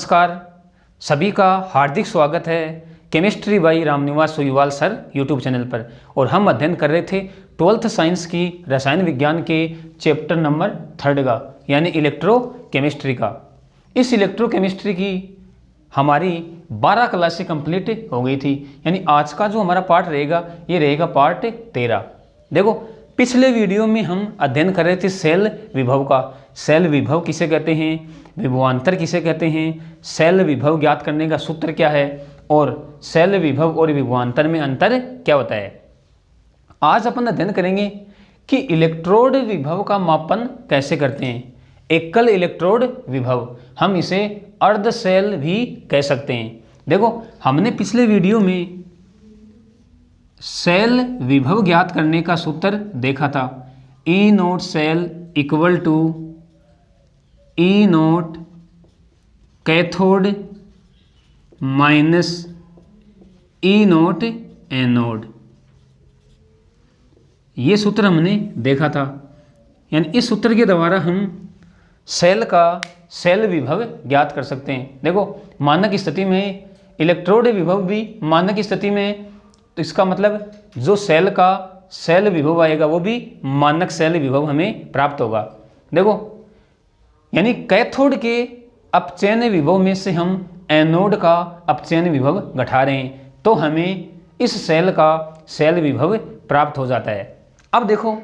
नमस्कार, सभी का हार्दिक स्वागत है chemistry by Ramniwas Soiwal sir YouTube channel पर। और हम अध्ययन कर रहे थे 12th साइंस की रसायन विज्ञान के चैप्टर नंबर 3 का, यानी इलेक्ट्रोकेमिस्ट्री का। इस इलेक्ट्रोकेमिस्ट्री की हमारी 12 क्लासें कंप्लीट हो गई थी, यानी आज का जो हमारा पार्ट रहेगा ये रहेगा पार्ट 13। देखो, पिछले वीडियो में हम अध्ययन कर रहे थे सेल विभव का। सेल विभव किसे कहते हैं, विभवांतर किसे कहते हैं, सेल विभव ज्ञात करने का सूत्र क्या है और सेल विभव और विभवांतर में अंतर क्या होता है। आज अपन अध्ययन करेंगे कि इलेक्ट्रोड विभव का मापन कैसे करते हैं। एकल इलेक्ट्रोड विभव, हम इसे अर्ध सेल भी कह सकते हैं। देखो, हमने पिछले वीडियो में सेल विभव ज्ञात करने का सूत्र देखा था। E naught cell equal to E naught cathode minus E naught anode, ये सूत्र हमने देखा था। यानी इस सूत्र के द्वारा हम सेल का सेल विभव ज्ञात कर सकते हैं। देखो, मानक स्थिति में इलेक्ट्रोड विभव भी मानक स्थिति में, तो इसका मतलब जो सेल का सेल विभव आएगा वो भी मानक सेल विभव हमें प्राप्त होगा। देखो, यानी कैथोड के अपचयन विभव में से हम एनोड का अपचयन विभव घटा रहे हैं, तो हमें इस सेल का सेल विभव प्राप्त हो जाता है। अब देखो,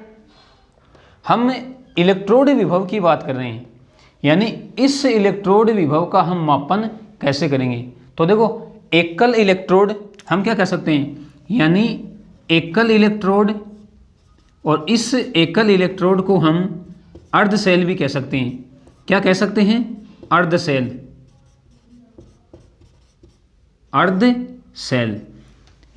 हम इलेक्ट्रोड विभव की बात कर रहे हैं, यानी इस इलेक्ट्रोड विभव का हम मापन कैसे करेंगे। तो देखो, एकल इलेक्ट्रोड हम क्या कह सकते हैं, यानी एकल इलेक्ट्रोड, और इस एकल इलेक्ट्रोड को हम अर्ध सेल भी कह सकते हैं। क्या कह सकते हैं, अर्ध सेल, अर्ध सेल।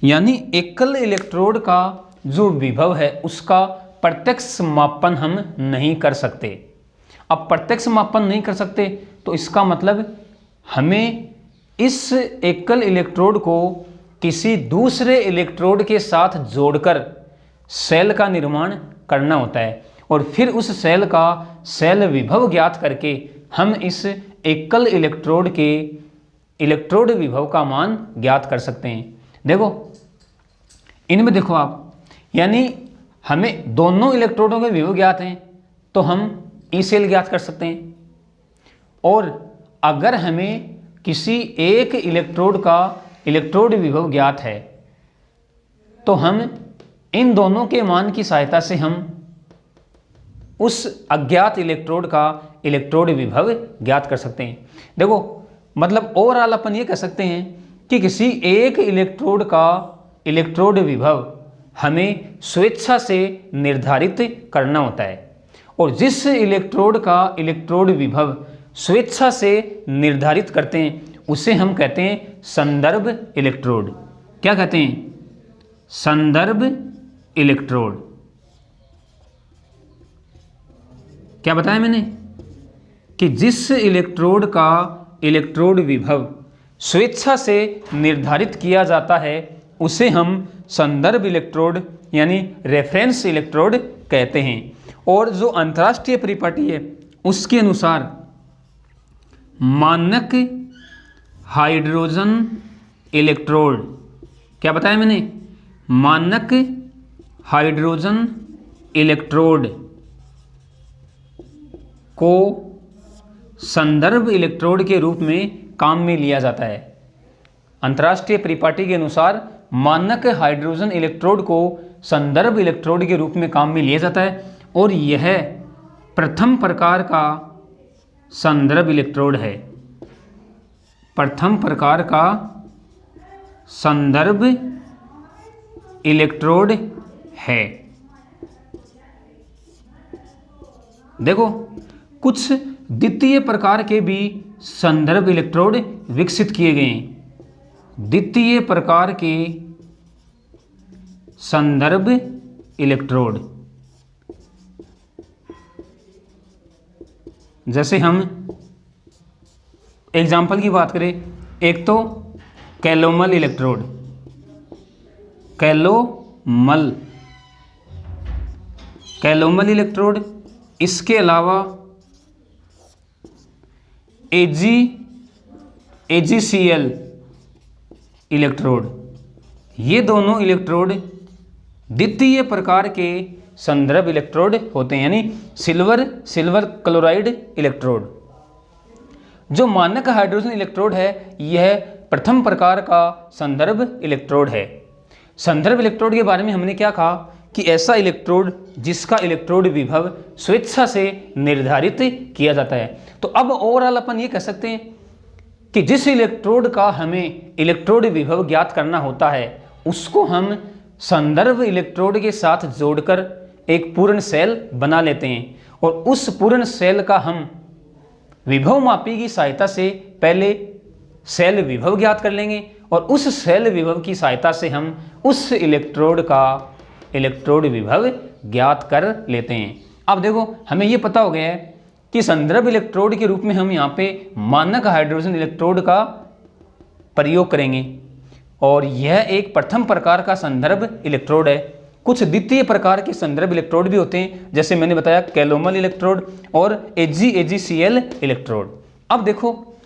यानी एकल इलेक्ट्रोड का जो विभव है उसका प्रत्यक्ष मापन हम नहीं कर सकते। अब प्रत्यक्ष मापन नहीं कर सकते तो इसका मतलब हमें इस एकल इलेक्ट्रोड को किसी दूसरे इलेक्ट्रोड के साथ जोड़कर सेल का निर्माण करना होता है, और फिर उस सेल का सेल विभव ज्ञात करके हम इस एकल इलेक्ट्रोड के इलेक्ट्रोड विभव का मान ज्ञात कर सकते हैं। देखो, इनमें देखो आप, यानी हमें दोनों इलेक्ट्रोडों के विभव ज्ञात हैं तो हम ई सेल ज्ञात कर सकते हैं, और अगर हमें किसी एक इलेक्ट्रोड का इलेक्ट्रोड विभव ज्ञात है तो हम इन दोनों के मान की सहायता से हम उस अज्ञात इलेक्ट्रोड का इलेक्ट्रोड विभव ज्ञात कर सकते हैं। देखो, मतलब ओवरऑल अपन ये कह सकते हैं कि किसी एक इलेक्ट्रोड का इलेक्ट्रोड विभव हमें स्वेच्छा से निर्धारित करना होता है, और जिस इलेक्ट्रोड का इलेक्ट्रोड विभव स्वेच्छा से निर्धारित करते हैं उसे हम कहते हैं संदर्भ इलेक्ट्रोड। क्या कहते हैं, संदर्भ इलेक्ट्रोड। क्या बताया मैंने कि जिस इलेक्ट्रोड का इलेक्ट्रोड विभव स्वेच्छा से निर्धारित किया जाता है उसे हम संदर्भ इलेक्ट्रोड यानी रेफरेंस इलेक्ट्रोड कहते हैं। और जो अंतर्राष्ट्रीय परिपाटी है उसके अनुसार मानक हाइड्रोजन इलेक्ट्रोड, क्या बताया मैंने, मानक हाइड्रोजन इलेक्ट्रोड को संदर्भ इलेक्ट्रोड के रूप में काम में लिया जाता है। अंतर्राष्ट्रीय परिपाटी के अनुसार मानक हाइड्रोजन इलेक्ट्रोड को संदर्भ इलेक्ट्रोड के रूप में काम में लिया जाता है, और यह प्रथम प्रकार का संदर्भ इलेक्ट्रोड है। प्रथम प्रकार का संदर्भ इलेक्ट्रोड है। देखो, कुछ द्वितीय प्रकार के भी संदर्भ इलेक्ट्रोड विकसित किए गए हैं। द्वितीय प्रकार के संदर्भ इलेक्ट्रोड, जैसे हम एग्जाम्पल की बात करें, एक तो कैलोमल इलेक्ट्रोड, कैलोमल इलेक्ट्रोड, इसके अलावा AgCl इलेक्ट्रोड। ये दोनों इलेक्ट्रोड द्वितीय प्रकार के संदर्भ इलेक्ट्रोड होते हैं, यानी सिल्वर क्लोराइड इलेक्ट्रोड। जो मानक हाइड्रोजन इलेक्ट्रोड है यह प्रथम प्रकार का संदर्भ इलेक्ट्रोड है। संदर्भ इलेक्ट्रोड के बारे में हमने क्या कहा कि ऐसा इलेक्ट्रोड जिसका इलेक्ट्रोड विभव स्वेच्छा से निर्धारित किया जाता है। तो अब ओवरऑल अपन ये कह सकते हैं कि जिस इलेक्ट्रोड का हमें इलेक्ट्रोड विभव ज्ञात करना होता है उसको हम संदर्भ इलेक्ट्रोड के साथ जोड़कर एक पूर्ण सेल बना लेते हैं, और उस पूर्ण सेल का हम विभव मापी की सहायता से पहले सेल विभव ज्ञात कर लेंगे, और उस सेल विभव की सहायता से हम उस इलेक्ट्रोड का इलेक्ट्रोड विभव ज्ञात कर लेते हैं। अब देखो हमें ये पता हो गया है कि संदर्भ इलेक्ट्रोड के रूप में हम यहाँ पे मानक हाइड्रोजन इलेक्ट्रोड का प्रयोग करेंगे, और यह एक प्रथम प्रकार का संदर्भ इलेक्ट्रोड है। कुछ द्वितीय प्रकार के संदर्भ इलेक्ट्रोड भी होते हैं, जैसे मैंने बताया कैलोमल इलेक्ट्रोड और AgCl इलेक्ट्रोड। अब देखो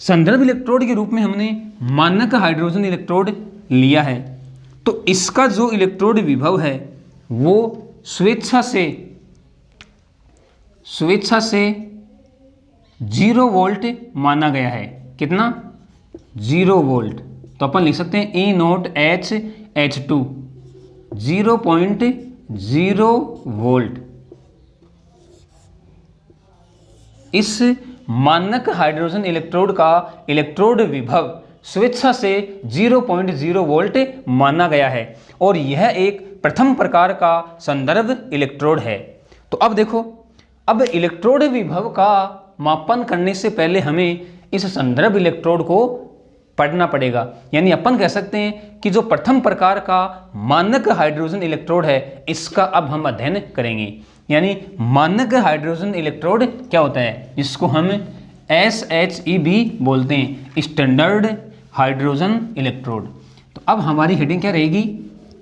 संदर्भ इलेक्ट्रोड के रूप में हमने मानक हाइड्रोजन इलेक्ट्रोड लिया है, तो इसका जो इलेक्ट्रोड विभव है वो स्वेच्छा से 0 वोल्ट माना गया है। कितना? 0 वोल्ट। तो अपन लिख सकते हैं E0H2 0.0 वोल्ट। इस मानक हाइड्रोजन इलेक्ट्रोड का इलेक्ट्रोड विभव स्वेच्छा से 0.0 वोल्ट माना गया है, और यह एक प्रथम प्रकार का संदर्भ इलेक्ट्रोड है। तो अब देखो, अब इलेक्ट्रोड विभव का मापन करने से पहले हमें इस संदर्भ इलेक्ट्रोड को पढ़ना पड़ेगा। यानी अपन कह सकते हैं कि जो प्रथम प्रकार का मानक हाइड्रोजन इलेक्ट्रोड है इसका अब हम अध्ययन करेंगे। यानी मानक हाइड्रोजन इलेक्ट्रोड क्या होता है, जिसको हम SHE भी बोलते हैं, स्टैंडर्ड हाइड्रोजन इलेक्ट्रोड। तो अब हमारी हेडिंग क्या रहेगी?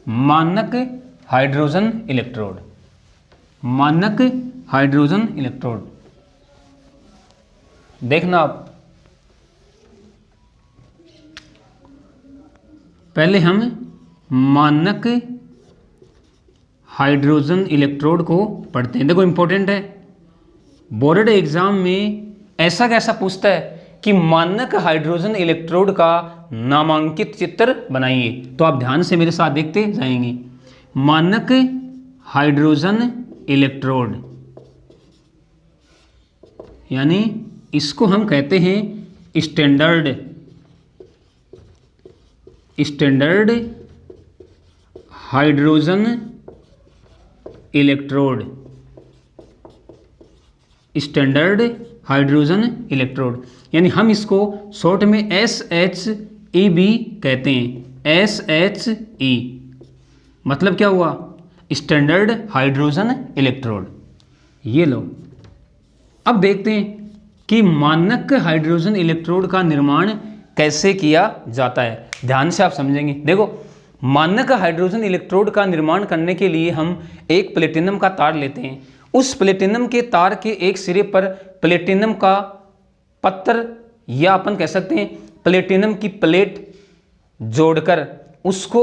मानक हाइड्रोजन इलेक्ट्रोड। मानक हाइड्रोजन इलेक्ट्रोड। देखना आप, पहले हम मानक हाइड्रोजन इलेक्ट्रोड को पढ़ते हैं। देखो इंपॉर्टेंट है, बोर्ड एग्जाम में ऐसा कैसा पूछता है कि मानक हाइड्रोजन इलेक्ट्रोड का नामांकित चित्र बनाइए। तो आप ध्यान से मेरे साथ देखते जाएंगे। मानक हाइड्रोजन इलेक्ट्रोड, यानी इसको हम कहते हैं standard hydrogen electrode. Standard hydrogen electrode, यानी हम इसको शॉर्ट में SHE भी कहते हैं। SHE मतलब क्या हुआ? Standard hydrogen electrode. ये लो, अब देखते हैं कि मानक हाइड्रोजन इलेक्ट्रोड का निर्माण कैसे किया जाता है। ध्यान से आप समझेंगे। देखो, मानक हाइड्रोजन इलेक्ट्रोड का निर्माण करने के लिए हम एक प्लेटिनम का तार लेते हैं। उस प्लेटिनम के तार के एक सिरे पर प्लेटिनम का पत्थर या अपन कह सकते हैं प्लेटिनम की प्लेट जोड़कर उसको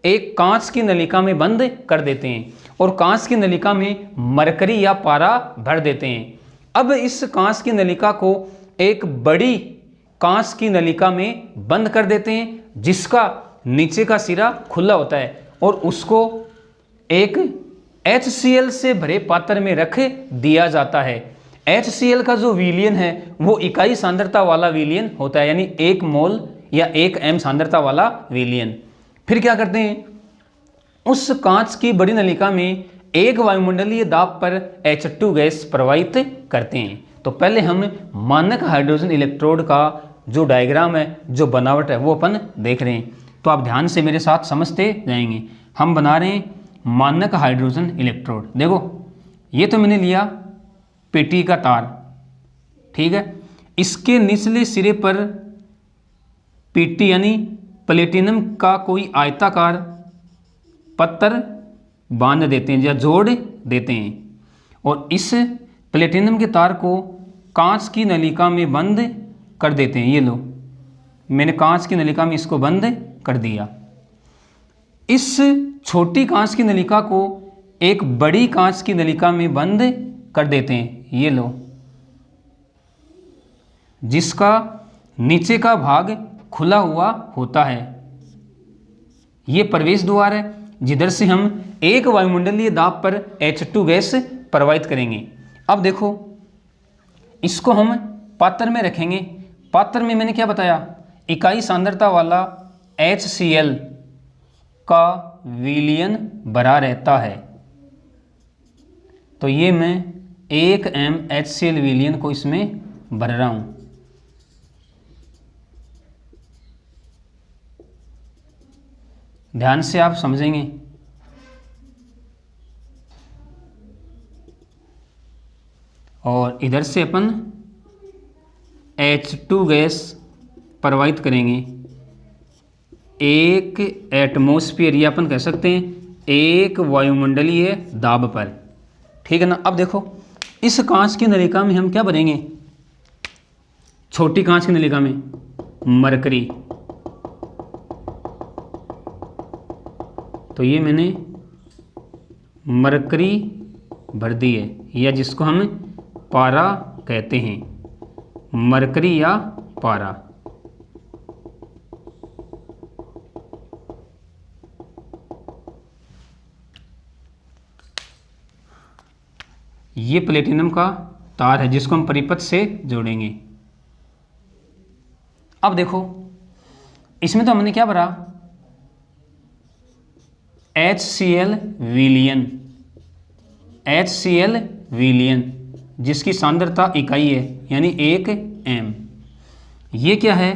एक कांच की नलिका में बंद कर देते हैं, और कांच की नलिका में मरकरी या पारा भर देते हैं। अब इस कांच की नलिका को एक बड़ी कांच की नलिका में बंद कर देते हैं, जिसका नीचे का सिरा खुला होता है, और उसको एक HCl से भरे पात्र में रख दिया जाता है। HCl का जो विलयन है वो इकाई सांद्रता वाला विलयन होता है, यानी 1 मोल या 1 m सांद्रता वाला विलयन। फिर क्या करते हैं, उस कांच की बड़ी नलिका में एक वायुमंडलीय दाब पर H2 गैस प्रवाहित करते हैं। तो पहले हम मानक हाइड्रोजन इलेक्ट्रोड का जो डायग्राम है, जो बनावट है, वो अपन देख रहे हैं। तो आप ध्यान से मेरे साथ समझते जाएंगे। हम बना रहे हैं मानक हाइड्रोजन इलेक्ट्रोड। देखो, ये तो मैंने लिया पेटी का तार, ठीक है। इसके निचले सिरे पर PT यानी प्लेटिनम का कोई आयताकार पत्थर बांध देते हैं या जोड़ देते हैं, और इस प्लेटिनम के तार को कांच की नलिका में बंद कर देते हैं। ये लो, मैंने कांच की नलिका में इसको बंद कर दिया। इस छोटी कांच की नलिका को एक बड़ी कांच की नलिका में बंद कर देते हैं। ये लो, जिसका नीचे का भाग खुला हुआ होता है। ये प्रवेश द्वार है जिधर से हम एक वायुमंडलीय दाब पर H2 गैस प्रवाहित करेंगे। अब देखो, इसको हम पात्र में रखेंगे। पात्र में मैंने क्या बताया, इकाई सांद्रता वाला HCl का विलयन भरा रहता है। तो ये मैं 1 m HCl विलयन को इसमें भर रहा हूं। ध्यान से आप समझेंगे। और इधर से अपन H2 गैस प्रवाहित करेंगे 1 एटमॉस्फेयर, या अपन कह सकते हैं 1 वायुमंडलीय दाब पर। ठीक है ना। अब देखो, इस कांच की नलिका में हम क्या भरेंगे, छोटी कांच की नलिका में मरकरी। तो ये मैंने मरकरी भर दी है, या जिसको हम पारा कहते हैं, मरकरी या पारा। ये प्लेटिनम का तार है जिसको हम परिपथ से जोड़ेंगे। अब देखो, इसमें तो हमने क्या भरा, HCl विलयन, HCl विलयन जिसकी सांद्रता इकाई है, यानी 1 m। ये क्या है,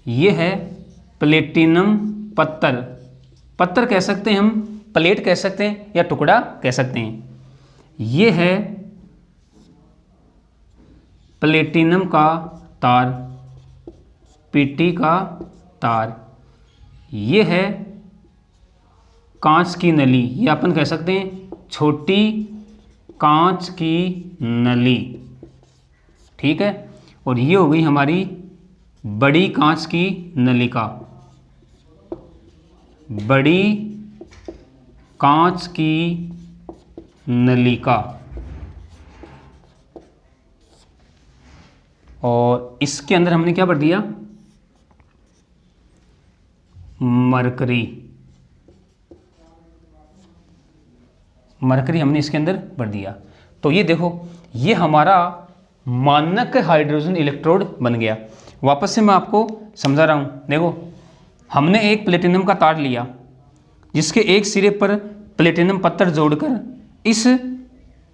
ये है प्लेटिनम पत्थर। पत्थर कह सकते हैं हम, प्लेट कह सकते हैं, या टुकड़ा कह सकते हैं। ये है प्लेटिनम का तार, PT का तार। ये है कांच की नली, या अपन कह सकते हैं छोटी कांच की नली। ठीक है। और ये हो गई हमारी बड़ी कांच की नलिका, बड़ी कांच की नलिका। और इसके अंदर हमने क्या भर दिया, मरकरी। मरकरी हमने इसके अंदर भर दिया। तो ये देखो, ये हमारा मानक हाइड्रोजन इलेक्ट्रोड बन गया। वापस से मैं आपको समझा रहा हूँ। देखो, हमने एक प्लेटिनम का तार लिया जिसके एक सिरे पर प्लेटिनम पत्थर जोड़कर इस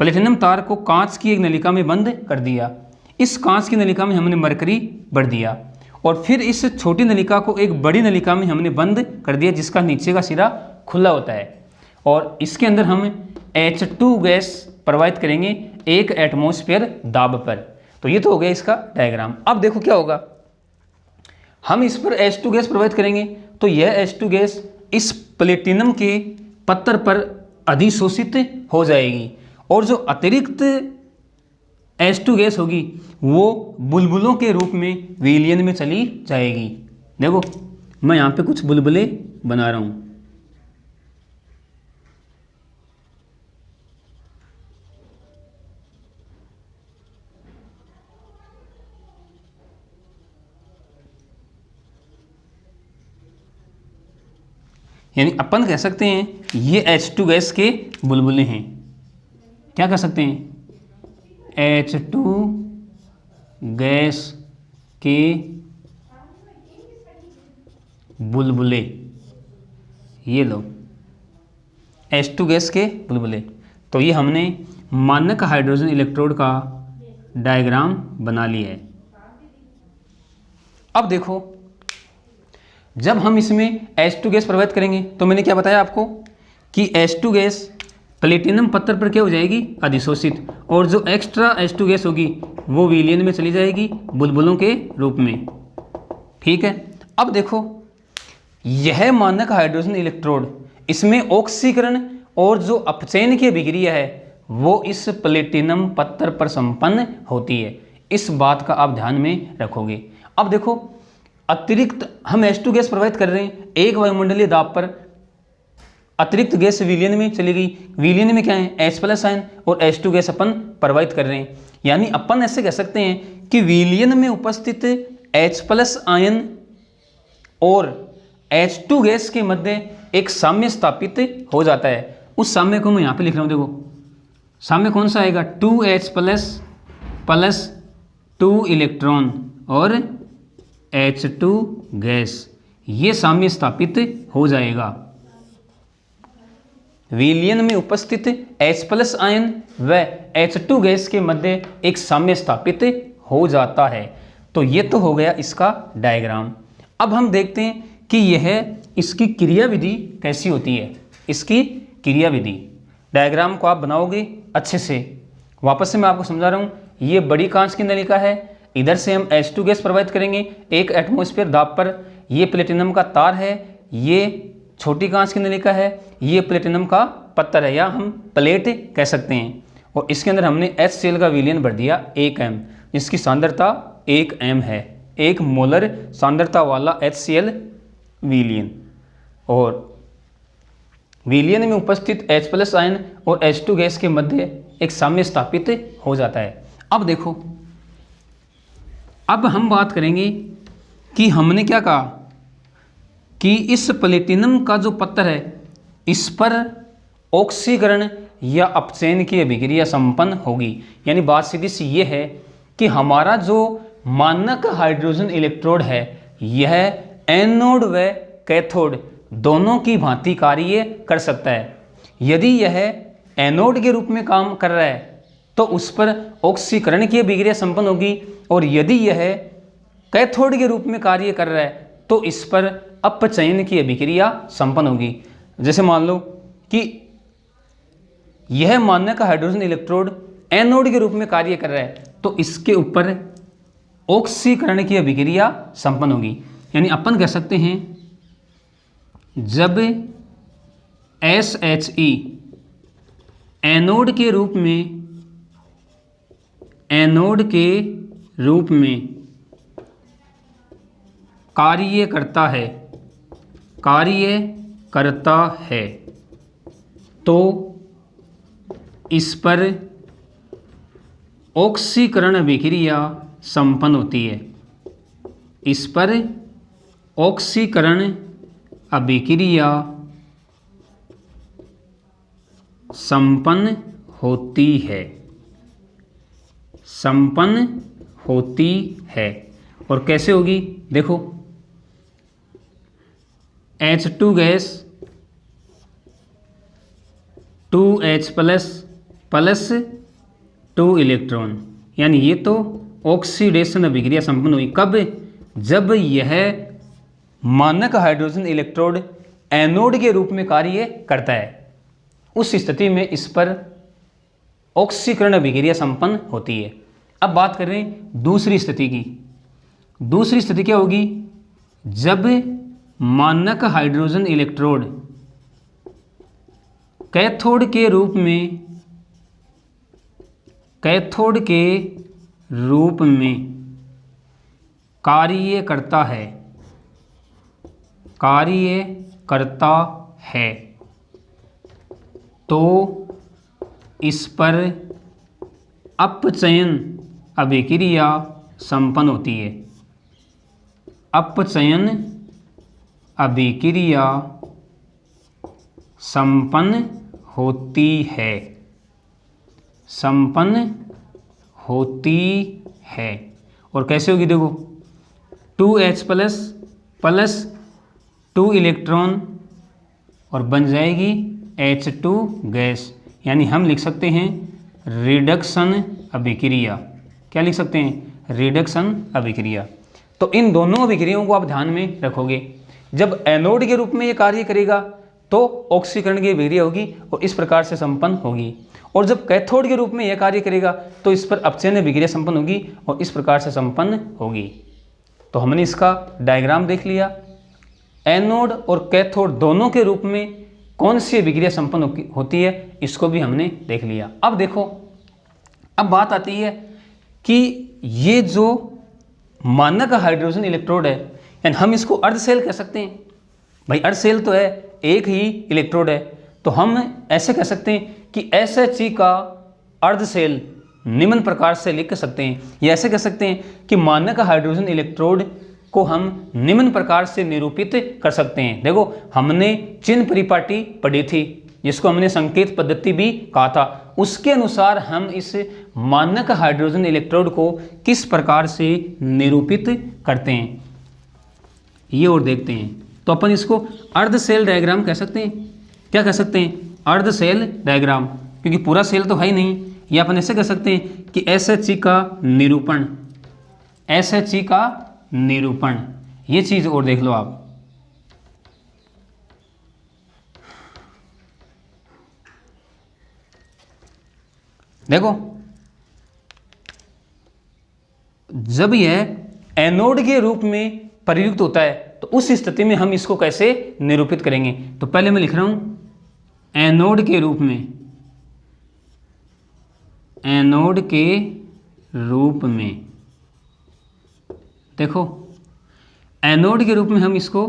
प्लेटिनम तार को कांच की एक नलिका में बंद कर दिया। इस कांच की नलिका में हमने मरकरी भर दिया, और फिर इस छोटी नलिका को एक बड़ी नलिका में हमने बंद कर दिया जिसका नीचे का सिरा खुला होता है। और इसके अंदर हम H2 गैस प्रवाहित करेंगे 1 एटमॉस्फेयर दाब पर। तो ये तो हो गया इसका डायग्राम। अब देखो क्या होगा, हम इस पर H2 गैस प्रवाहित करेंगे तो यह H2 गैस इस प्लेटिनम के पत्थर पर अधिशोषित हो जाएगी, और जो अतिरिक्त H2 गैस होगी वो बुलबुलों के रूप में विलयन में चली जाएगी। देखो, मैं यहाँ पे कुछ बुलबुले बना रहा हूँ। यानी अपन कह सकते हैं ये H2 गैस के बुलबुले हैं। क्या कह सकते हैं, H2 गैस के बुलबुले। ये लो, H2 गैस के बुलबुले। तो ये हमने मानक हाइड्रोजन इलेक्ट्रोड का डायग्राम बना लिया है। अब देखो, जब हम इसमें H2 गैस प्रवाहित करेंगे तो मैंने क्या बताया आपको कि H2 गैस प्लेटिनम पत्थर पर क्या हो जाएगी, अधिशोषित, और जो एक्स्ट्रा H2 गैस होगी वो विलयन में चली जाएगी बुलबुलों के रूप में। ठीक है। अब देखो, यह मानक हाइड्रोजन इलेक्ट्रोड, इसमें ऑक्सीकरण और जो अपचयन की अभिक्रिया है वो इस प्लेटिनम पत्थर पर संपन्न होती है। इस बात का आप ध्यान में रखोगे। अब देखो, अतिरिक्त हम H2 गैस प्रवाहित कर रहे हैं, एक वायुमंडलीय दाब पर अतिरिक्त गैस विलयन में चली गई। विलयन में क्या है, H+ आयन और H2 गैस अपन प्रवाहित कर रहे हैं। यानी अपन ऐसे कह सकते हैं कि विलयन में उपस्थित H+ आयन और H2 गैस के मध्य एक साम्य स्थापित हो जाता है। उस साम्य को मैं यहाँ पे लिख रहा हूँ, देखो साम्य कौन सा आएगा, 2H+ प्लस 2 इलेक्ट्रॉन और H2 गैस, ये साम्य स्थापित हो जाएगा। विलयन में उपस्थित H+ आयन व H2 गैस के मध्य एक साम्य स्थापित हो जाता है। तो ये तो हो गया इसका डायग्राम। अब हम देखते हैं कि यह इसकी क्रियाविधि कैसी होती है। इसकी क्रियाविधि डायग्राम को आप बनाओगे अच्छे से। वापस से मैं आपको समझा रहा हूँ, ये बड़ी कांच की नलिका है, इधर से हम H2 गैस प्रवाहित करेंगे 1 एटमॉस्फेयर दाब पर। ये प्लेटिनम का तार है, ये छोटी कांच की नलिका है, ये प्लेटिनम का पत्थर है या हम प्लेट कह सकते हैं। और इसके अंदर हमने HCl का विलयन भर दिया 1 m, जिसकी सांद्रता 1 m है, 1 मोलर सांद्रता वाला HCl विलयन। और विलयन में उपस्थित H+ आयन और H2 गैस के मध्य एक साम्य स्थापित हो जाता है। अब देखो, अब हम बात करेंगे कि हमने क्या कहा कि इस प्लेटिनम का जो पत्थर है इस पर ऑक्सीकरण या अपचयन की अभिक्रिया संपन्न होगी। यानी बात सीधी सी ये है कि हमारा जो मानक हाइड्रोजन इलेक्ट्रोड है यह एनोड व कैथोड दोनों की भांति कार्य कर सकता है। यदि यह एनोड के रूप में काम कर रहा है तो उस पर ऑक्सीकरण की अभिक्रिया संपन्न होगी, और यदि यह कैथोड के रूप में कार्य कर रहा है तो इस पर अपचयन की अभिक्रिया संपन्न होगी। जैसे मान लो कि यह मानक हाइड्रोजन इलेक्ट्रोड एनोड के रूप में कार्य कर रहा है तो इसके ऊपर ऑक्सीकरण की अभिक्रिया संपन्न होगी। यानी अपन कह सकते हैं जब SHE एनोड के रूप में कार्य करता है तो इस पर ऑक्सीकरण अभिक्रिया संपन्न होती है। इस पर ऑक्सीकरण अभिक्रिया संपन्न होती है। और कैसे होगी, देखो H2 gas 2H+ plus 2 electron, यानी ये तो ऑक्सीडेशन अभिक्रिया संपन्न हुई। कब, जब यह मानक हाइड्रोजन इलेक्ट्रोड एनोड के रूप में कार्य करता है, उस स्थिति में इस पर ऑक्सीकरण अभिक्रिया संपन्न होती है। अब बात कर रहे हैं दूसरी स्थिति की। दूसरी स्थिति क्या होगी, जब मानक हाइड्रोजन इलेक्ट्रोड कैथोड के रूप में कार्य करता है तो इस पर अपचयन अभिक्रिया संपन्न होती है। अपचयन अभिक्रिया संपन्न होती है। और कैसे होगी, देखो 2H+ प्लस 2 इलेक्ट्रॉन और बन जाएगी H2 गैस। यानी हम लिख सकते हैं रिडक्शन अभिक्रिया। क्या लिख सकते हैं, रिडक्शन अभिक्रिया। तो इन दोनों अभिक्रियाओं को आप ध्यान में रखोगे। जब एनोड के रूप में ये कार्य करेगा तो ऑक्सीकरण की अभिक्रिया होगी और इस प्रकार से संपन्न होगी, और जब कैथोड के रूप में यह कार्य करेगा तो इस पर अपचयन अभिक्रिया संपन्न होगी और इस प्रकार से संपन्न होगी। तो हमने इसका डायग्राम देख लिया। एनोड और कैथोड दोनों के रूप में कौन सी अभिक्रिया संपन्न होती है, इसको भी हमने देख लिया। अब देखो, अब बात आती है कि ये जो मानक हाइड्रोजन इलेक्ट्रोड है, यानी हम इसको अर्ध सेल कह सकते हैं। भाई अर्ध सेल तो है, एक ही इलेक्ट्रोड है, तो हम ऐसे कह सकते हैं कि SHE का अर्ध सेल निम्न प्रकार से लिख सकते हैं, या ऐसे कह सकते हैं कि मानक हाइड्रोजन इलेक्ट्रोड को हम निम्न प्रकार से निरूपित कर सकते हैं। देखो हमने चिन्ह परिपाटी पढ़ी थी, जिसको हमने संकेत पद्धति भी कहा था, उसके अनुसार हम इस मानक हाइड्रोजन इलेक्ट्रोड को किस प्रकार से निरूपित करते हैं ये और देखते हैं। तो अपन इसको अर्ध सेल डायग्राम कह सकते हैं। क्या कह सकते हैं? अर्ध सेल डायग्राम, क्योंकि पूरा सेल तो है ही नहीं। या अपन ऐसे कह सकते हैं कि SHE का निरूपण, SHE का निरूपण, ये चीज और देख लो आप। देखो जब यह एनोड के रूप में प्रयुक्त होता है तो उस स्थिति में हम इसको कैसे निरूपित करेंगे। तो पहले मैं लिख रहा हूं एनोड के रूप में, एनोड के रूप में। देखो एनोड के रूप में हम इसको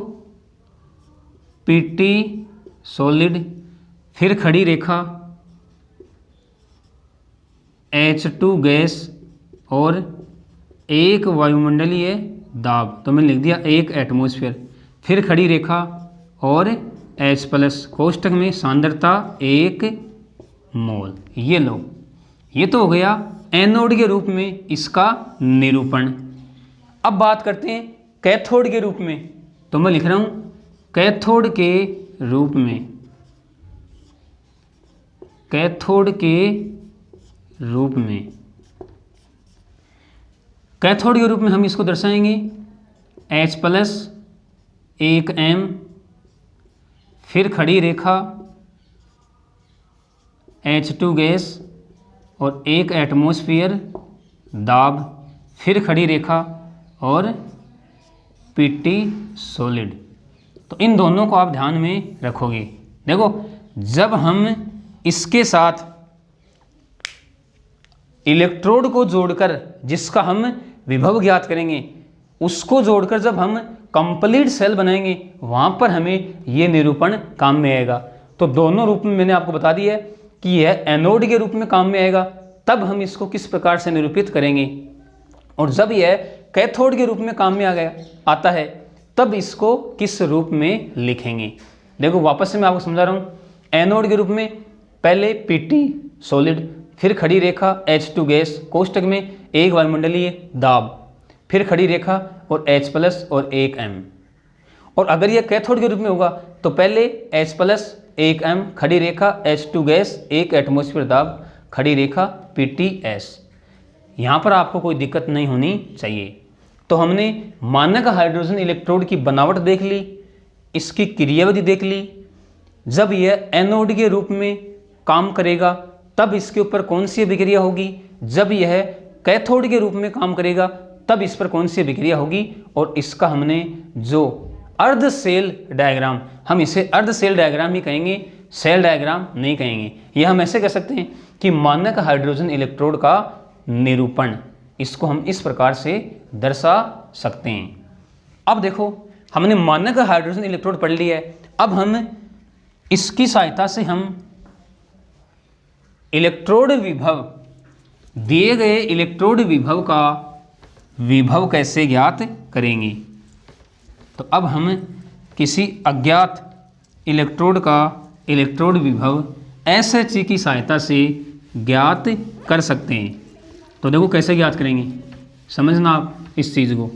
PT सॉलिड, फिर खड़ी रेखा H2 गैस और एक वायुमंडलीय दाब, तो मैंने लिख दिया 1 एटमॉस्फेयर, फिर खड़ी रेखा और H+ कोष्टक में सांद्रता 1 मोल। ये लो, ये तो हो गया एनोड के रूप में इसका निरूपण। अब बात करते हैं कैथोड के रूप में। तो मैं लिख रहा हूं कैथोड के रूप में, कैथोड के रूप में, कैथोड के रूप में हम इसको दर्शाएंगे H+ 1m, फिर खड़ी रेखा H2 गैस और 1 एटमॉस्फेयर दाब, फिर खड़ी रेखा और PT सॉलिड। तो इन दोनों को आप ध्यान में रखोगे। देखो जब हम इसके साथ इलेक्ट्रोड को जोड़कर, जिसका हम विभव ज्ञात करेंगे, उसको जोड़कर जब हम कंप्लीट सेल बनाएंगे, वहां पर हमें ये निरूपण काम में आएगा। तो दोनों रूप में मैंने आपको बता दिया है कि यह एनोड के रूप में काम में आएगा, तब हम इसको किस प्रकार से निरूपित करेंगे, और जब यह कैथोड के रूप में काम में आता है तब इसको किस रूप में लिखेंगे। देखो वापस से मैं आपको समझा रहा हूँ। एनोड के रूप में पहले PT सॉलिड, फिर खड़ी रेखा H2 गैस, कोष्टक में 1 वायुमंडलीय दाब, फिर खड़ी रेखा और H+ और 1m। और अगर यह कैथोड के रूप में होगा तो पहले H+ 1m, खड़ी रेखा H2 गैस, 1 एटमॉस्फेयर दाब, खड़ी रेखा PTS। यहाँ पर आपको कोई दिक्कत नहीं होनी चाहिए। तो हमने मानक हाइड्रोजन इलेक्ट्रोड की बनावट देख ली, इसकी क्रियाविधि देख ली। जब यह एनोड के रूप में काम करेगा तब इसके ऊपर कौन सी अभिक्रिया होगी, जब यह कैथोड के रूप में काम करेगा तब इस पर कौन सी अभिक्रिया होगी, और इसका हमने जो अर्ध सेल डायग्राम, हम इसे अर्ध सेल डायग्राम ही कहेंगे, सेल डायग्राम नहीं कहेंगे। यह हम ऐसे कह सकते हैं कि मानक हाइड्रोजन इलेक्ट्रोड का निरूपण, इसको हम इस प्रकार से दर्शा सकते हैं। अब देखो हमने मानक हाइड्रोजन इलेक्ट्रोड पढ़ लिया है। अब हम इसकी सहायता से हम इलेक्ट्रोड विभव, दिए गए इलेक्ट्रोड विभव का विभव कैसे ज्ञात करेंगे। तो अब हम किसी अज्ञात इलेक्ट्रोड का इलेक्ट्रोड विभव SHE की सहायता से ज्ञात कर सकते हैं। तो देखो कैसे ज्ञात करेंगे, समझना आप इस चीज़ को।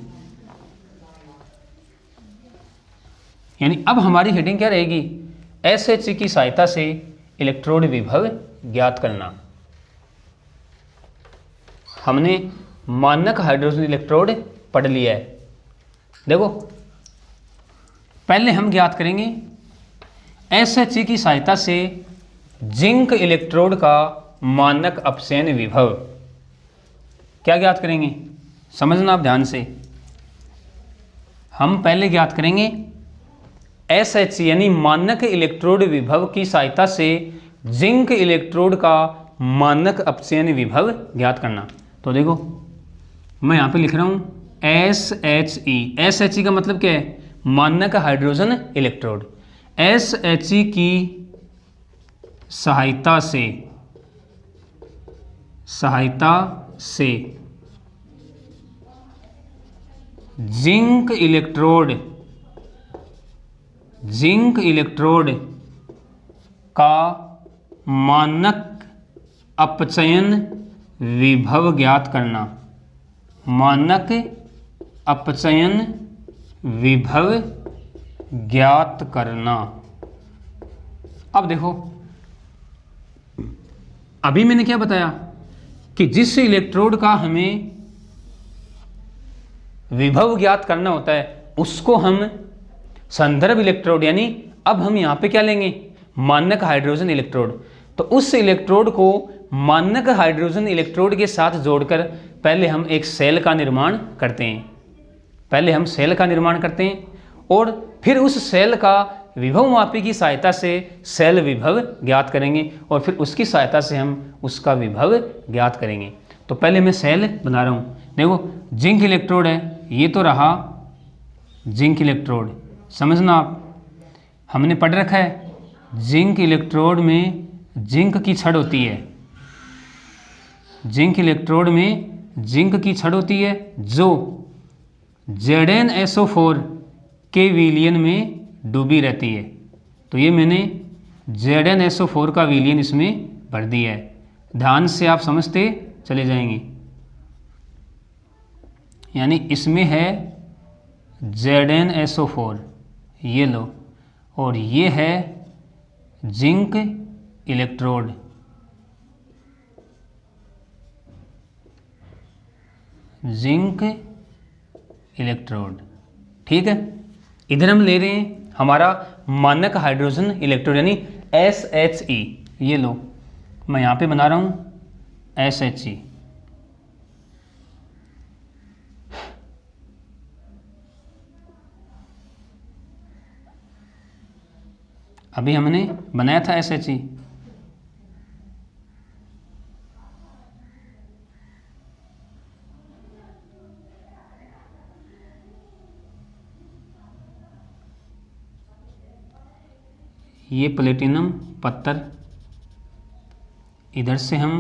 यानी अब हमारी हेडिंग क्या रहेगी, SHE की सहायता से इलेक्ट्रोड विभव ज्ञात करना। हमने मानक हाइड्रोजन इलेक्ट्रोड पढ़ लिया है। देखो पहले हम ज्ञात करेंगे SHE की सहायता से जिंक इलेक्ट्रोड का मानक अपचयन विभव। क्या ज्ञात करेंगे, समझना आप ध्यान से। हम पहले ज्ञात करेंगे SHE यानी मानक इलेक्ट्रोड विभव की सहायता से जिंक इलेक्ट्रोड का मानक अपचयन विभव ज्ञात करना। तो देखो मैं यहाँ पे लिख रहा हूँ SHE। SHE का मतलब क्या है? मानक हाइड्रोजन इलेक्ट्रोड। SHE की सहायता से जिंक इलेक्ट्रोड का मानक अपचयन विभव ज्ञात करना। मानक अपचयन विभव ज्ञात करना। अब देखो, अभी मैंने क्या बताया कि जिस इलेक्ट्रोड का हमें विभव ज्ञात करना होता है उसको हम संदर्भ इलेक्ट्रोड, यानी अब हम यहाँ पे क्या लेंगे? मानक हाइड्रोजन इलेक्ट्रोड। तो उस इलेक्ट्रोड को मानक हाइड्रोजन इलेक्ट्रोड के साथ जोड़कर पहले हम एक सेल का निर्माण करते हैं। और फिर उस सेल का विभव मापी की सहायता से सेल विभव ज्ञात करेंगे और फिर उसकी सहायता से हम उसका विभव ज्ञात करेंगे। तो पहले मैं सेल बना रहा हूँ। देखो, जिंक इलेक्ट्रोड है, ये तो रहा जिंक इलेक्ट्रोड। समझना आप, हमने पढ़ रखा है जिंक इलेक्ट्रोड में जिंक की छड़ होती है। जिंक इलेक्ट्रोड में जिंक की छड़ होती है जो ZnSO4 के विलयन में डूबी रहती है। तो ये मैंने ZnSO4 का विलयन इसमें भर दिया है। ध्यान से आप समझते चले जाएंगे। यानी इसमें है ZnSO4, ये लो, और ये है जिंक इलेक्ट्रोड। ठीक है। इधर हम ले रहे हैं हमारा मानक हाइड्रोजन इलेक्ट्रोड यानी SHE। ये लो, मैं यहाँ पे बना रहा हूँ SHE। अभी हमने बनाया था SHE। ये प्लेटिनम पत्थर, इधर से हम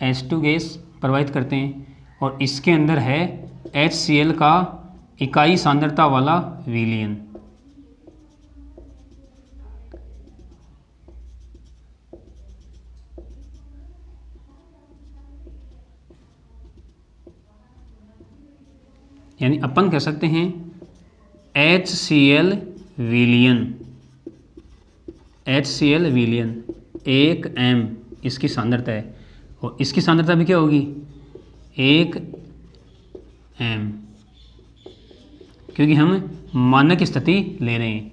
H2 गैस प्रवाहित करते हैं और इसके अंदर है HCl का इकाई सांद्रता वाला विलयन। यानी अपन कह सकते हैं HCl विलयन 1 m इसकी सांद्रता है और इसकी सांद्रता भी क्या होगी 1 m, क्योंकि हम मानक स्थिति ले रहे हैं।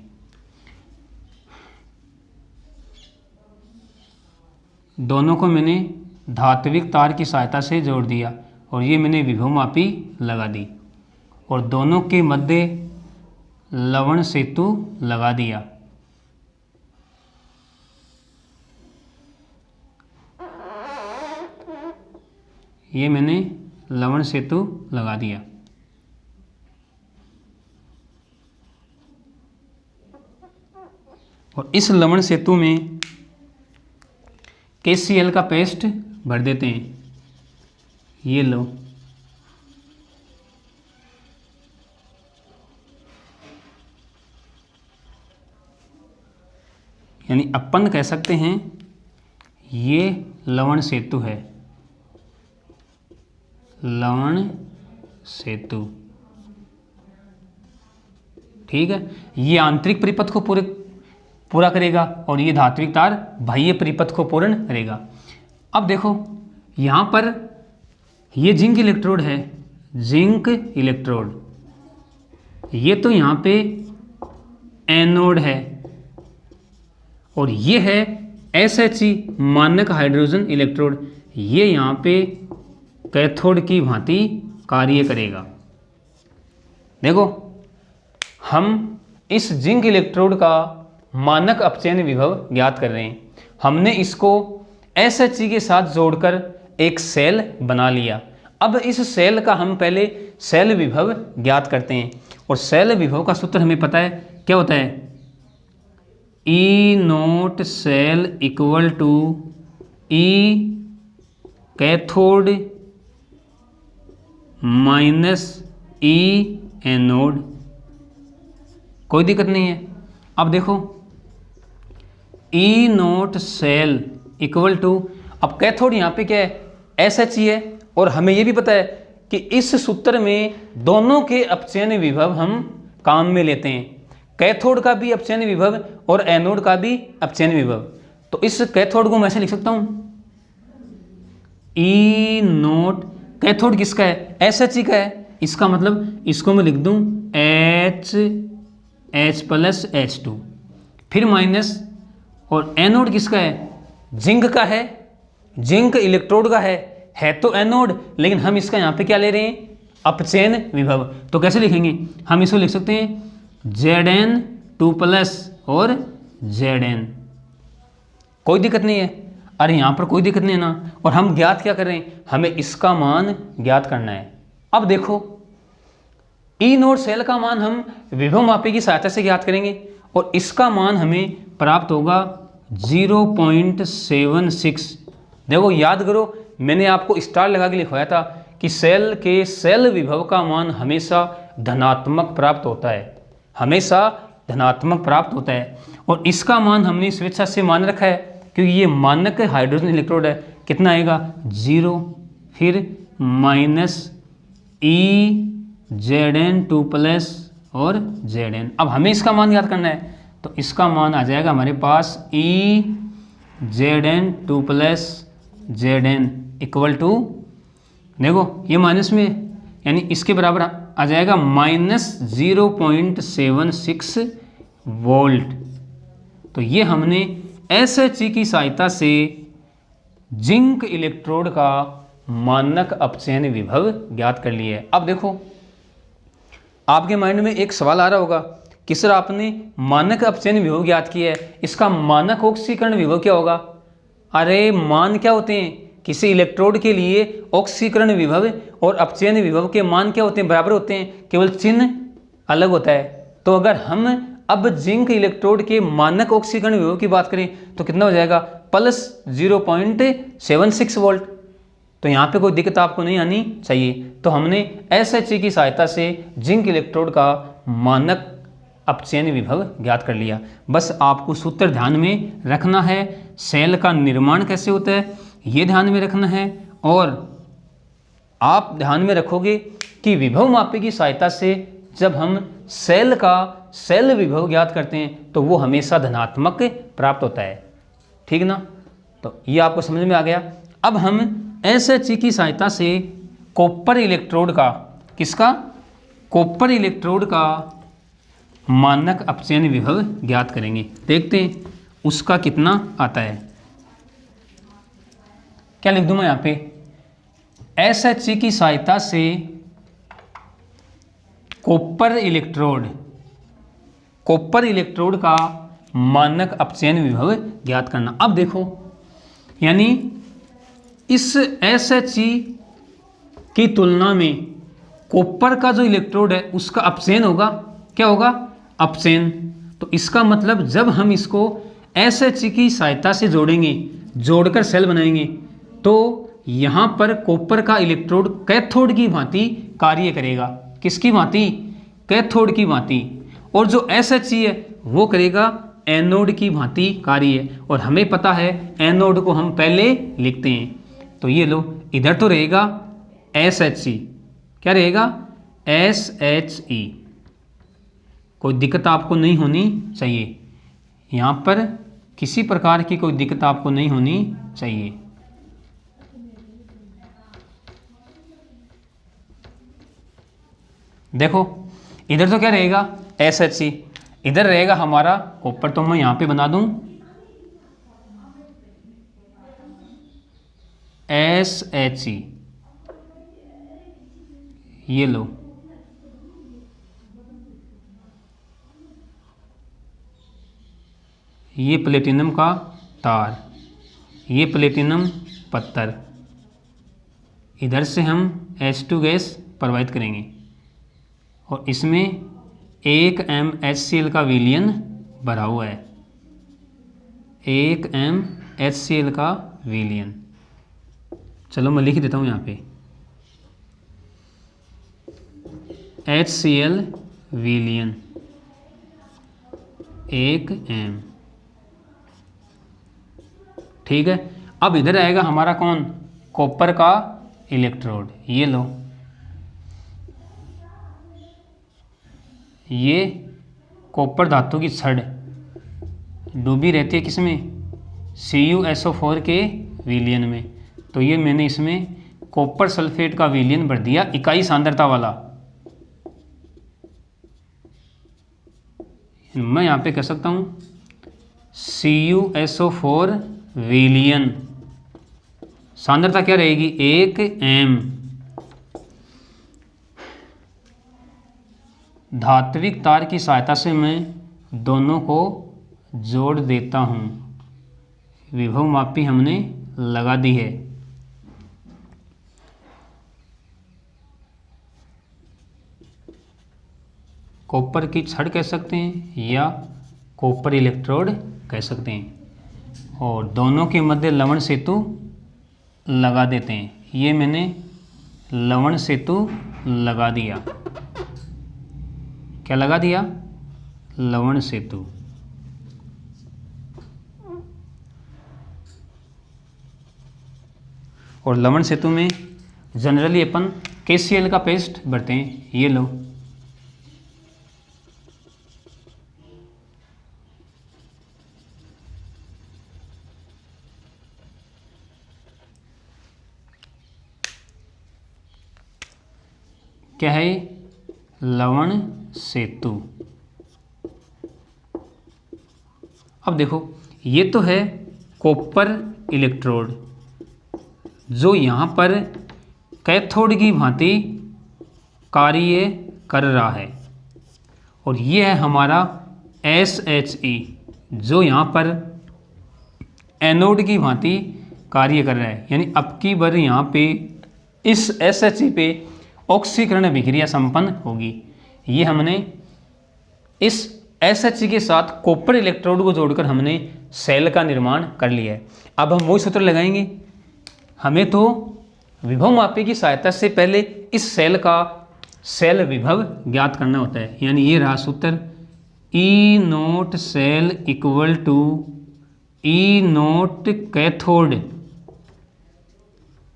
दोनों को मैंने धात्विक तार की सहायता से जोड़ दिया और ये मैंने विभव मापी लगा दी और दोनों के मध्य लवण सेतु लगा दिया। ये मैंने लवण सेतु लगा दिया। और इस लवण सेतु में KCl का पेस्ट भर देते हैं। ये लो, यानी अपन कह सकते हैं ये लवण सेतु है, लवण सेतु। ठीक है, ये आंतरिक परिपथ को पूरा करेगा और ये धात्विक तार बाह्य परिपथ को पूर्ण करेगा। अब देखो यहाँ पर ये जिंक इलेक्ट्रोड है, जिंक इलेक्ट्रोड, ये तो यहाँ पे एनोड है और ये है SHE मानक हाइड्रोजन इलेक्ट्रोड, ये यहाँ पे कैथोड की भांति कार्य करेगा। देखो, हम इस जिंक इलेक्ट्रोड का मानक अपचयन विभव ज्ञात कर रहे हैं। हमने इसको SHE के साथ जोड़कर एक सेल बना लिया। अब इस सेल का हम पहले सेल विभव ज्ञात करते हैं, और सेल विभव का सूत्र हमें पता है क्या होता है, E naught cell equal to E cathode minus E anode. कोई दिक्कत नहीं है। अब देखो E naught cell equal to, अब कैथोड यहाँ पे क्या है, SH है, और हमें ये भी पता है कि इस सूत्र में दोनों के अपचयन विभव हम काम में लेते हैं, कैथोड का भी अपचयन विभव और एनोड का भी अपचयन विभव। तो इस कैथोड को मैं ऐसे लिख सकता हूँ, ई नोट, कैथोड किसका है, SH का है, इसका मतलब इसको मैं लिख दूँ H प्लस H2, फिर माइनस, और एनोड किसका है, जिंक का है, जिंक इलेक्ट्रोड का है तो एनोड, लेकिन हम इसका यहाँ पे क्या ले रहे हैं, अपचयन विभव। तो कैसे लिखेंगे, हम इसको लिख सकते हैं Zn2+ और Zn। कोई दिक्कत नहीं है, अरे यहाँ पर कोई दिक्कत नहीं है ना। और हम ज्ञात क्या कर रहे हैं, हमें इसका मान ज्ञात करना है। अब देखो ई नोट सेल का मान हम विभव मापी की सहायता से ज्ञात करेंगे, और इसका मान हमें प्राप्त होगा 0.76। देखो याद करो, मैंने आपको स्टार लगा के लिखवाया था कि सेल के सेल विभव का मान हमेशा धनात्मक प्राप्त होता है, हमेशा धनात्मक प्राप्त होता है। और इसका मान हमने स्वेच्छा से मान रखा है क्योंकि ये मानक हाइड्रोजन इलेक्ट्रोड है। कितना आएगा, 0, फिर माइनस ई Zn2+ और Zn। अब हमें इसका मान याद करना है, तो इसका मान आ जाएगा हमारे पास ई Zn2+ Zn इक्वल टू, देखो ये माइनस में, यानी इसके बराबर आ जाएगा -0.76 वोल्ट। तो ये हमने SH की सहायता से जिंक इलेक्ट्रोड का मानक अपचयन विभव ज्ञात कर लिया है। अब देखो आपके माइंड में एक सवाल आ रहा होगा कि सर आपने मानक अपचयन विभव ज्ञात किया है, इसका मानक ऑक्सीकरण विभव क्या होगा। अरे मान क्या होते हैं, किसी इलेक्ट्रोड के लिए ऑक्सीकरण विभव और अपचयन विभव के मान क्या होते हैं, बराबर होते हैं, केवल चिन्ह अलग होता है। तो अगर हम अब जिंक इलेक्ट्रोड के मानक ऑक्सीकरण विभव की बात करें तो कितना हो जाएगा, +0.76 वोल्ट। तो यहाँ पे कोई दिक्कत आपको नहीं आनी चाहिए। तो हमने SH की सहायता से जिंक इलेक्ट्रोड का मानक अपचयन विभव ज्ञात कर लिया। बस आपको सूत्र ध्यान में रखना है, सेल का निर्माण कैसे होता है ये ध्यान में रखना है, और आप ध्यान में रखोगे कि विभव मापी की सहायता से जब हम सेल का सेल विभव ज्ञात करते हैं तो वो हमेशा धनात्मक प्राप्त होता है। ठीक ना, तो ये आपको समझ में आ गया। अब हम SH की सहायता से कॉपर इलेक्ट्रोड का, किसका, कॉपर इलेक्ट्रोड का मानक अपचयन विभव ज्ञात करेंगे। देखते हैं उसका कितना आता है। क्या लिख दूं मैं यहाँ पे, SH की सहायता से कॉपर इलेक्ट्रोड का मानक अपचयन विभव ज्ञात करना। अब देखो यानी इस SH की तुलना में कॉपर का जो इलेक्ट्रोड है उसका अपचयन होगा, क्या होगा, अपचयन। तो इसका मतलब जब हम इसको SH की सहायता से जोड़ेंगे, जोड़कर सेल बनाएंगे, तो यहाँ पर कॉपर का इलेक्ट्रोड कैथोड की भांति कार्य करेगा। किसकी भांति, कैथोड की भांति। और जो SH है वो करेगा एनोड की भांति कार्य। और हमें पता है एनोड को हम पहले लिखते हैं, तो ये लो इधर तो रहेगा SHE, क्या रहेगा, SHE। कोई दिक्कत आपको नहीं होनी चाहिए, यहाँ पर किसी प्रकार की कोई दिक्कत आपको नहीं होनी चाहिए। देखो इधर तो क्या रहेगा, SHE, इधर रहेगा हमारा कॉपर। तो मैं यहाँ पे बना दूं SHE, ये लो, ये प्लेटिनम का तार, ये प्लेटिनम पत्थर, इधर से हम H2 गैस प्रवाहित करेंगे और इसमें 1 MHCl का विलयन भरा हुआ है, 1 MHCl का विलयन। चलो मैं लिख देता हूँ यहाँ पे HCl विलयन 1 M। ठीक है, अब इधर आएगा हमारा कौन, कॉपर का इलेक्ट्रोड। ये लो, ये कॉपर धातु की छड़ डूबी रहती है किसमें, CuSO4 के विलयन में। तो ये मैंने इसमें कॉपर सल्फेट का विलयन भर दिया इकाई सांद्रता वाला। मैं यहाँ पे कह सकता हूँ CuSO4 विलयन, सांद्रता क्या रहेगी, 1 M। धात्विक तार की सहायता से मैं दोनों को जोड़ देता हूँ। विभव मापी हमने लगा दी है। कॉपर की छड़ कह सकते हैं या कॉपर इलेक्ट्रोड कह सकते हैं, और दोनों के मध्य लवण सेतु लगा देते हैं। ये मैंने लवण सेतु लगा दिया। क्या लगा दिया, लवण सेतु। और लवण सेतु में जनरली अपन KCl का पेस्ट भरते हैं। ये लो, क्या है, लवण सेतु। अब देखो, ये तो है कॉपर इलेक्ट्रोड जो यहाँ पर कैथोड की भांति कार्य कर रहा है, और ये है हमारा SHE जो यहाँ पर एनोड की भांति कार्य कर रहा है। यानी अब की बार यहाँ पे इस SHE पे ऑक्सीकरण अभिक्रिया संपन्न होगी। ये हमने इस SHE के साथ कॉपर इलेक्ट्रोड को जोड़कर हमने सेल का निर्माण कर लिया है। अब हम वही सूत्र लगाएंगे। हमें तो विभव मापी की सहायता से पहले इस सेल का सेल विभव ज्ञात करना होता है। यानी ये रहा सूत्र, E0 cell equal to E0 cathode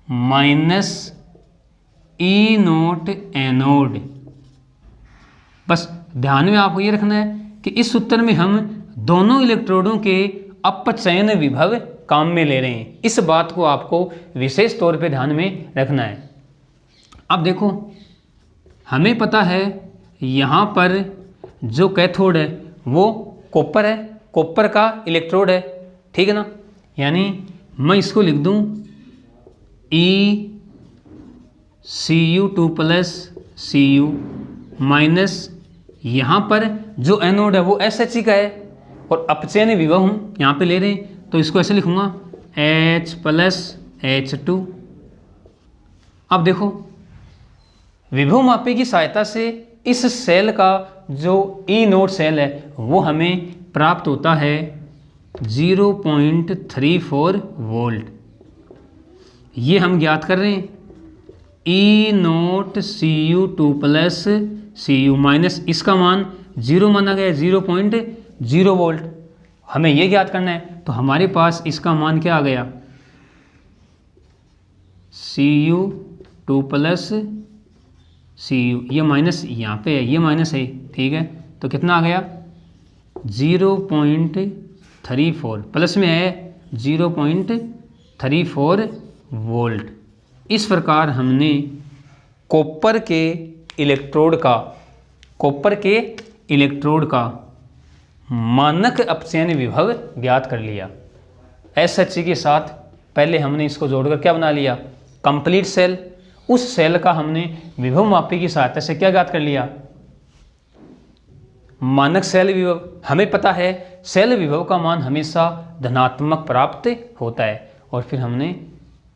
minus E0 anode. बस ध्यान में आपको ये रखना है कि इस सूत्र में हम दोनों इलेक्ट्रोडों के अपचयन विभव काम में ले रहे हैं। इस बात को आपको विशेष तौर पे ध्यान में रखना है। अब देखो, हमें पता है यहाँ पर जो कैथोड है वो कॉपर है, कॉपर का इलेक्ट्रोड है, ठीक है ना। यानी मैं इसको लिख दूँ Cu2+Cu माइनस यहाँ पर जो एनोड है वो SHE का है, और अपचयन विभव हम यहाँ पे ले रहे हैं तो इसको ऐसे लिखूँगा H+H2। अब देखो, विभव मापी की सहायता से इस सेल का जो E0 सेल है वो हमें प्राप्त होता है 0.34 वोल्ट। ये हम ज्ञात कर रहे हैं। E0 Cu2+Cu माइनस इसका मान 0 माना गया, 0.0 वोल्ट। हमें ये ज्ञात करना है, तो हमारे पास इसका मान क्या आ गया, Cu2+Cu। ये माइनस यहाँ पे है, ये माइनस है, ठीक है। तो कितना आ गया 0.34, प्लस में है 0.34 वोल्ट। इस प्रकार हमने कॉपर के इलेक्ट्रोड का मानक अपचयन विभव ज्ञात कर लिया। SHE के साथ पहले हमने इसको जोड़कर क्या बना लिया, कंप्लीट सेल। उस सेल का हमने विभव मापी की सहायता से क्या ज्ञात कर लिया, मानक सेल विभव। हमें पता है सेल विभव का मान हमेशा धनात्मक प्राप्त होता है, और फिर हमने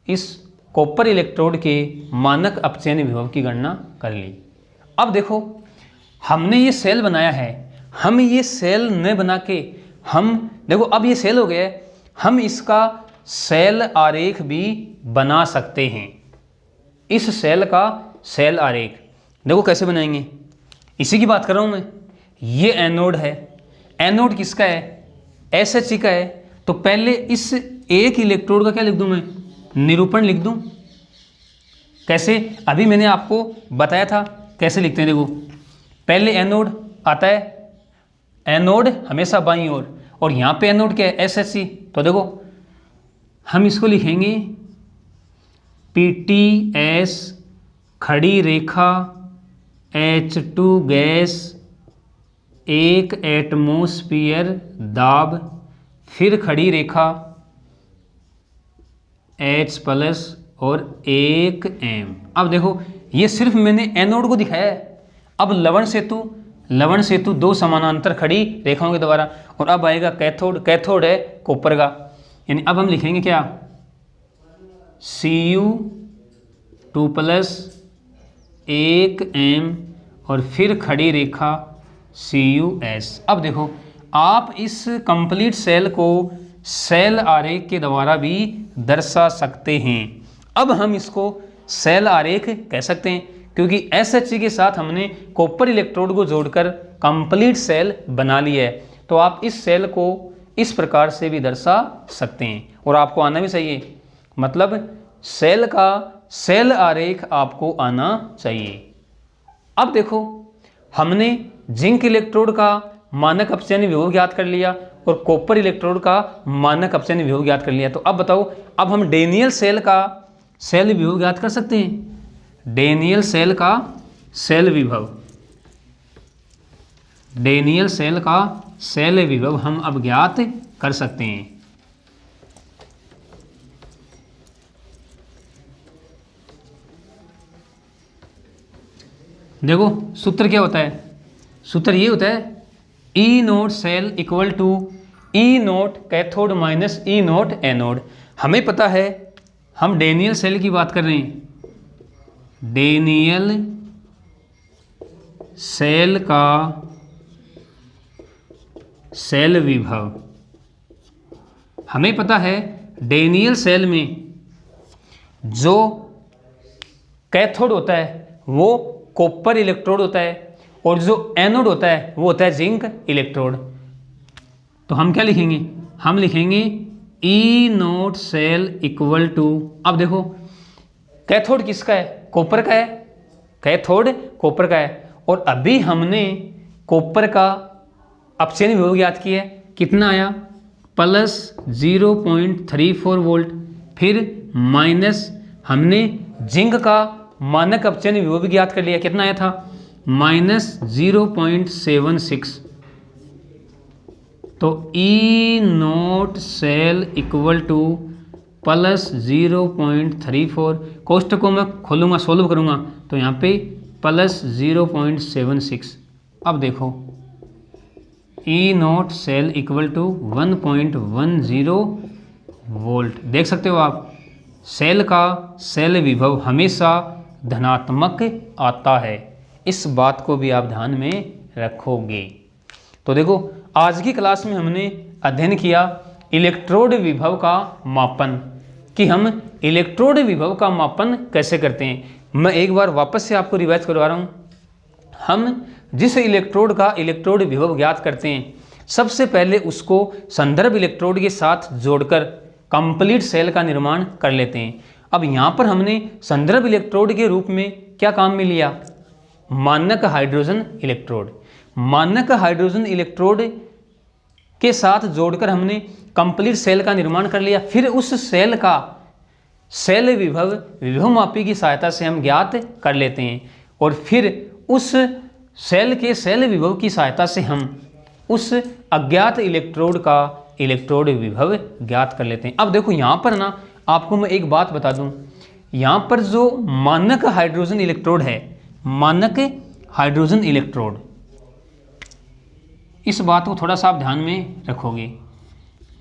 इस कॉपर इलेक्ट्रोड के मानक अपचयन विभव की गणना कर ली। अब देखो हमने ये सेल बनाया है, हम ये सेल न बना के हम देखो अब ये सेल हो गया है, हम इसका सेल आरेख भी बना सकते हैं। इस सेल का सेल आरेख देखो कैसे बनाएंगे, इसी की बात कर रहा हूँ मैं। ये एनोड है, एनोड किसका है, SH का है। तो पहले इस एक इलेक्ट्रोड का क्या लिख दूँ मैं, निरूपण लिख दूँ। कैसे, अभी मैंने आपको बताया था कैसे लिखते हैं। देखो पहले एनोड आता है, एनोड हमेशा बाईं ओर, और यहाँ पे एनोड क्या है, SH। तो देखो हम इसको लिखेंगे PTS खड़ी रेखा H2 गैस 1 एटमोस्फियर दाब, फिर खड़ी रेखा H+ और 1 m। अब देखो ये सिर्फ मैंने एनोड को दिखाया है। अब लवण सेतु दो समानांतर खड़ी रेखाओं के द्वारा, और अब आएगा कैथोड, कैथोड है कॉपर का। यानी अब हम लिखेंगे क्या, Cu2+ 1 m और फिर खड़ी रेखा CuS। अब देखो आप इस कंप्लीट सेल को सेल आरेख के द्वारा भी दर्शा सकते हैं। अब हम इसको सेल आरेख कह सकते हैं क्योंकि SH के साथ हमने कॉपर इलेक्ट्रोड को जोड़कर कंप्लीट सेल बना लिया है। तो आप इस सेल को इस प्रकार से भी दर्शा सकते हैं, और आपको आना भी चाहिए, मतलब सेल का सेल आरेख आपको आना चाहिए। अब देखो हमने जिंक इलेक्ट्रोड का मानक अपचयन विभव ज्ञात कर लिया और कॉपर इलेक्ट्रोड का मानक अपचयन विभव ज्ञात कर लिया। तो अब बताओ, अब हम डेनियल सेल का सेल विभव ज्ञात कर सकते हैं। डेनियल सेल का सेल विभव, डेनियल सेल का सेल विभव हम अब ज्ञात कर सकते हैं। देखो सूत्र क्या होता है, सूत्र ये होता है E0 cell equal to E0 cathode minus E0 anode. हमें पता है हम डेनियल सेल की बात कर रहे हैं, डेनियल सेल का सेल विभव। हमें पता है डेनियल सेल में जो कैथोड होता है वो कॉपर इलेक्ट्रोड होता है, और जो एनोड होता है वो होता है जिंक इलेक्ट्रोड। तो हम क्या लिखेंगे, हम लिखेंगे E0 सेल इक्वल टू, अब देखो कैथोड किसका है, कॉपर का है, कैथोड कॉपर का है, और अभी हमने कॉपर का अपचयन विभव ज्ञात किया है, कितना आया, +0.34 वोल्ट, फिर माइनस हमने जिंक का मानक अपचयन विभव भी ज्ञात कर लिया, कितना आया था, -0.76। तो E0 सेल इक्वल टू +0.34, कोष्टक को मैं खोलूँगा सोल्व करूँगा तो यहाँ पे +0.76। अब देखो E0 cell equal to 1.10 volt. देख सकते हो आप, सेल का सेल विभव हमेशा धनात्मक आता है, इस बात को भी आप ध्यान में रखोगे। तो देखो आज की क्लास में हमने अध्ययन किया इलेक्ट्रोड विभव का मापन, कि हम इलेक्ट्रोड विभव का मापन कैसे करते हैं। मैं एक बार वापस से आपको रिवाइज करवा रहा हूँ। हम जिस इलेक्ट्रोड का इलेक्ट्रोड विभव ज्ञात करते हैं, सबसे पहले उसको संदर्भ इलेक्ट्रोड के साथ जोड़कर कंप्लीट सेल का निर्माण कर लेते हैं। अब यहाँ पर हमने संदर्भ इलेक्ट्रोड के रूप में क्या काम में लिया, मानक हाइड्रोजन इलेक्ट्रोड। मानक हाइड्रोजन इलेक्ट्रोड के साथ जोड़कर हमने कंप्लीट सेल का निर्माण कर लिया। फिर उस सेल का सेल विभव विभवमापी की सहायता से हम ज्ञात कर लेते हैं, और फिर उस सेल के सेल विभव की सहायता से हम उस अज्ञात इलेक्ट्रोड का इलेक्ट्रोड विभव ज्ञात कर लेते हैं। अब देखो यहाँ पर ना आपको मैं एक बात बता दूं, यहाँ पर जो मानक हाइड्रोजन इलेक्ट्रोड है, मानक हाइड्रोजन इलेक्ट्रोड, इस बात को थोड़ा सा आप ध्यान में रखोगे।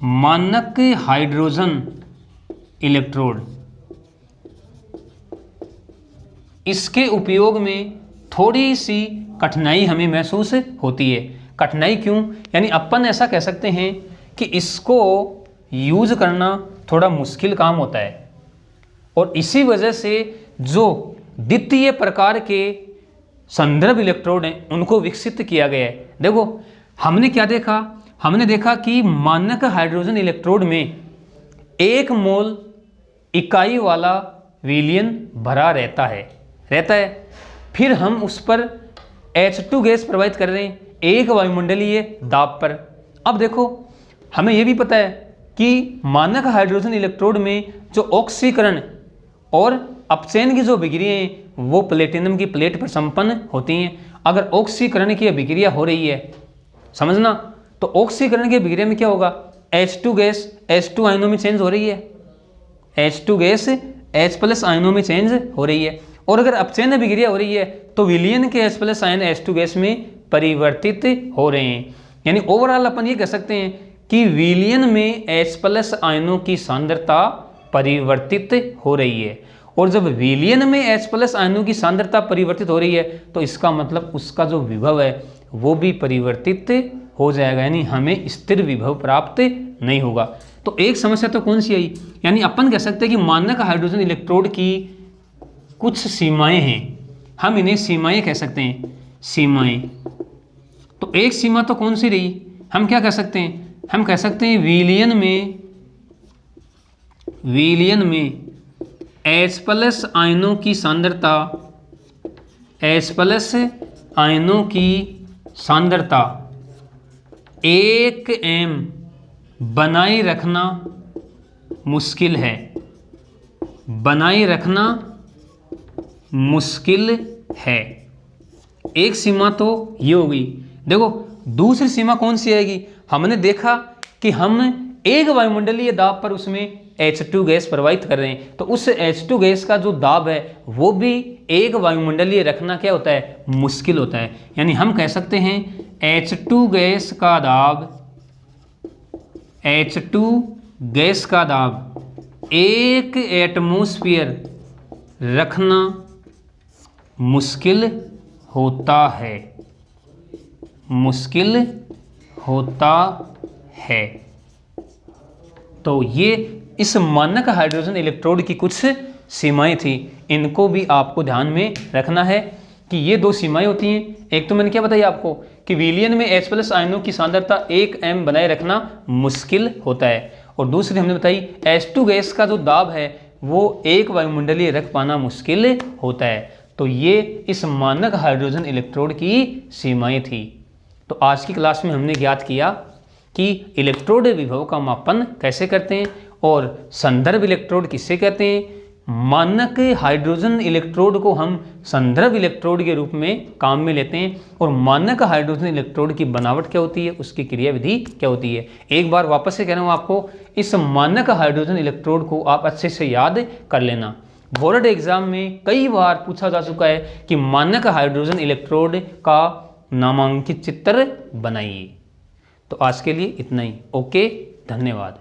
मानक हाइड्रोजन इलेक्ट्रोड इसके उपयोग में थोड़ी सी कठिनाई हमें महसूस होती है। कठिनाई क्यों? यानी अपन ऐसा कह सकते हैं कि इसको यूज करना थोड़ा मुश्किल काम होता है और इसी वजह से जो द्वितीय प्रकार के संदर्भ इलेक्ट्रोड हैं उनको विकसित किया गया है। देखो हमने क्या देखा, हमने देखा कि मानक हाइड्रोजन इलेक्ट्रोड में 1 मोल इकाई वाला विलयन भरा रहता है। फिर हम उस पर H2 गैस प्रवाहित कर रहे हैं एक वायुमंडलीय दाब पर। अब देखो हमें यह भी पता है कि मानक हाइड्रोजन इलेक्ट्रोड में जो ऑक्सीकरण और अपचयन की जो अभिक्रिया हैं वो प्लेटिनम की प्लेट पर संपन्न होती हैं। अगर ऑक्सीकरण की अभिक्रिया हो रही है, समझना, तो ऑक्सीकरण की अभिक्रिया में क्या होगा, H2 गैस H2 आयनों में चेंज हो रही है, H2 गैस H+ आयनों में चेंज हो रही है। और अगर अपचयन अभिक्रिया हो रही है तो विलयन के H+ आयन H2 गैस में परिवर्तित हो रहे हैं। यानी ओवरऑल अपन ये कह सकते हैं कि विलयन में H+ आयनों की सांद्रता परिवर्तित हो रही है। और जब विलयन में H+ आयनों की सांद्रता परिवर्तित हो रही है तो इसका मतलब उसका जो विभव है वो भी परिवर्तित हो जाएगा, यानी हमें स्थिर विभव प्राप्त नहीं होगा। तो एक समस्या तो कौन सी आई, यानी अपन कह सकते हैं कि मानक हाइड्रोजन इलेक्ट्रोड की कुछ सीमाएं हैं, हम इन्हें सीमाएं कह सकते हैं, सीमाएं। तो एक सीमा तो कौन सी रही, हम क्या कह सकते हैं, हम कह सकते हैं विलयन में H+ आयनों की सांद्रता, H+ आयनों की सांद्रता 1 m बनाए रखना मुश्किल है, बनाए रखना मुश्किल है। एक सीमा तो ये होगी। देखो दूसरी सीमा कौन सी आएगी, हमने देखा कि हम एक वायुमंडलीय दाब पर उसमें H2 गैस प्रवाहित कर रहे हैं, तो उस H2 गैस का जो दाब है वो भी एक वायुमंडलीय रखना क्या होता है, मुश्किल होता है। यानी हम कह सकते हैं H2 गैस का दाब, H2 गैस का दाब 1 एटमॉस्फेयर रखना मुश्किल होता है, मुश्किल होता है। तो ये इस मानक हाइड्रोजन इलेक्ट्रोड की कुछ सीमाएं थी, इनको भी आपको ध्यान में रखना है कि ये 2 सीमाएं होती हैं। एक तो मैंने क्या बताया आपको कि विलयन में H+ आयनों की सांद्रता 1 m बनाए रखना मुश्किल होता है, और दूसरी हमने बताई H2 गैस का जो दाब है वो एक वायुमंडलीय रख पाना मुश्किल होता है। तो ये इस मानक हाइड्रोजन इलेक्ट्रोड की सीमाएं थी। तो आज की क्लास में हमने ज्ञात किया कि इलेक्ट्रोड विभव का मापन कैसे करते हैं और संदर्भ इलेक्ट्रोड किससे कहते हैं। मानक हाइड्रोजन इलेक्ट्रोड को हम संदर्भ इलेक्ट्रोड के रूप में काम में लेते हैं, और मानक हाइड्रोजन इलेक्ट्रोड की बनावट क्या होती है, उसकी क्रियाविधि क्या होती है। एक बार वापस से कह रहा हूँ आपको, इस मानक हाइड्रोजन इलेक्ट्रोड को आप अच्छे से याद कर लेना। बोर्ड एग्जाम में कई बार पूछा जा चुका है कि मानक हाइड्रोजन इलेक्ट्रोड का नामांकित चित्र बनाइए। तो आज के लिए इतना ही। ओके, धन्यवाद।